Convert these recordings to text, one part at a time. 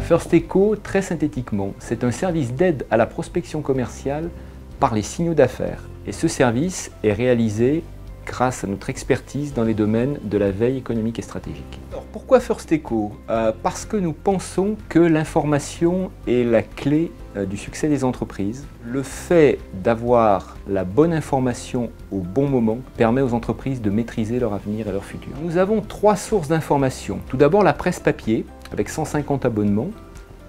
First Echo, très synthétiquement, c'est un service d'aide à la prospection commerciale par les signaux d'affaires. Et ce service est réalisé grâce à notre expertise dans les domaines de la veille économique et stratégique. Alors pourquoi First Echo? Parce que nous pensons que l'information est la clé du succès des entreprises. Le fait d'avoir la bonne information au bon moment permet aux entreprises de maîtriser leur avenir et leur futur. Nous avons 3 sources d'information. Tout d'abord la presse papier avec 150 abonnements,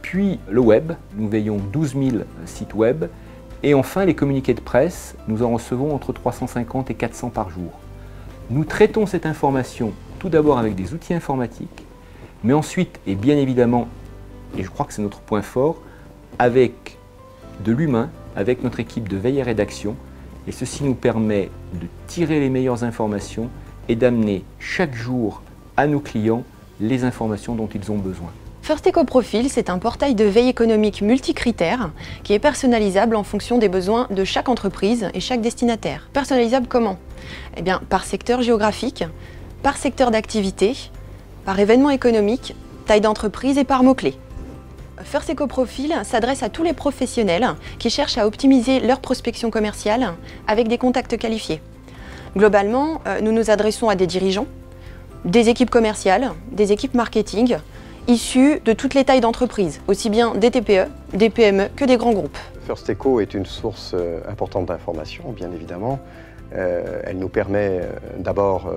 puis le web, nous veillons 12 000 sites web, et enfin les communiqués de presse, nous en recevons entre 350 et 400 par jour. Nous traitons cette information tout d'abord avec des outils informatiques, mais ensuite, et bien évidemment, et je crois que c'est notre point fort, avec de l'humain, avec notre équipe de veille et rédaction, et ceci nous permet de tirer les meilleures informations et d'amener chaque jour à nos clients les informations dont ils ont besoin. First Echo Profil, c'est un portail de veille économique multicritères qui est personnalisable en fonction des besoins de chaque entreprise et chaque destinataire. Personnalisable comment? Eh bien, par secteur géographique, par secteur d'activité, par événement économique, taille d'entreprise et par mots-clés. First Echo Profil s'adresse à tous les professionnels qui cherchent à optimiser leur prospection commerciale avec des contacts qualifiés. Globalement, nous nous adressons à des dirigeants, des équipes commerciales, des équipes marketing, issus de toutes les tailles d'entreprises, aussi bien des TPE, des PME que des grands groupes. First Echo est une source importante d'information, bien évidemment. Elle nous permet d'abord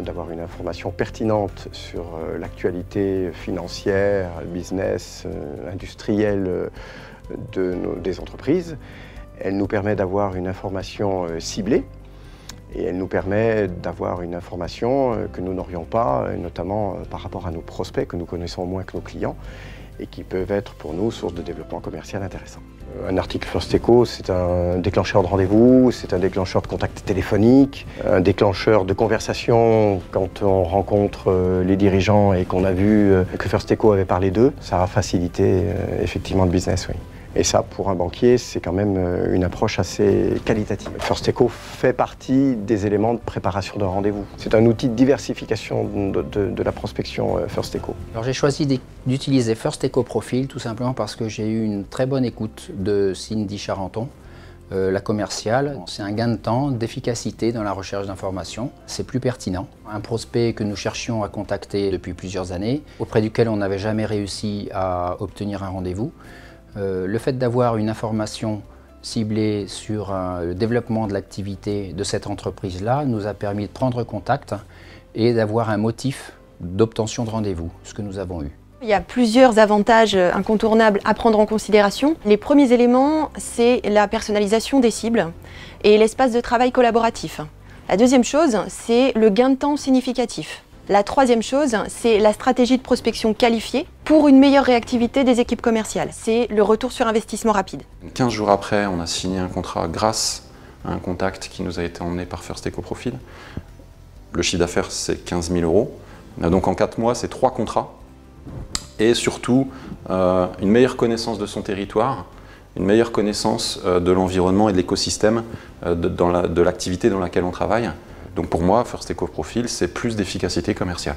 d'avoir une information pertinente sur l'actualité financière, business, industrielle des entreprises. Elle nous permet d'avoir une information ciblée. Et elle nous permet d'avoir une information que nous n'aurions pas, notamment par rapport à nos prospects, que nous connaissons moins que nos clients, et qui peuvent être pour nous source de développement commercial intéressant. Un article First Echo, c'est un déclencheur de rendez-vous, c'est un déclencheur de contact téléphonique, un déclencheur de conversation quand on rencontre les dirigeants et qu'on a vu que First Echo avait parlé d'eux. Ça a facilité effectivement le business, oui. Et ça, pour un banquier, c'est quand même une approche assez qualitative. First Echo fait partie des éléments de préparation d'un rendez-vous. C'est un outil de diversification de la prospection First Echo. Alors j'ai choisi d'utiliser First Echo Profil tout simplement parce que j'ai eu une très bonne écoute de Cindy Charenton, la commerciale. C'est un gain de temps, d'efficacité dans la recherche d'informations. C'est plus pertinent. Un prospect que nous cherchions à contacter depuis plusieurs années, auprès duquel on n'avait jamais réussi à obtenir un rendez-vous. Le fait d'avoir une information ciblée sur le développement de l'activité de cette entreprise-là nous a permis de prendre contact et d'avoir un motif d'obtention de rendez-vous, ce que nous avons eu. Il y a plusieurs avantages incontournables à prendre en considération. Les premiers éléments, c'est la personnalisation des cibles et l'espace de travail collaboratif. La deuxième chose, c'est le gain de temps significatif. La troisième chose, c'est la stratégie de prospection qualifiée pour une meilleure réactivité des équipes commerciales. C'est le retour sur investissement rapide. 15 jours après, on a signé un contrat grâce à un contact qui nous a été emmené par First Echo Profil. Le chiffre d'affaires, c'est 15 000 €. Donc en 4 mois, c'est 3 contrats. Et surtout, une meilleure connaissance de son territoire, une meilleure connaissance de l'environnement et de l'écosystème de l'activité dans laquelle on travaille. Donc pour moi, First Echo Profil, c'est plus d'efficacité commerciale.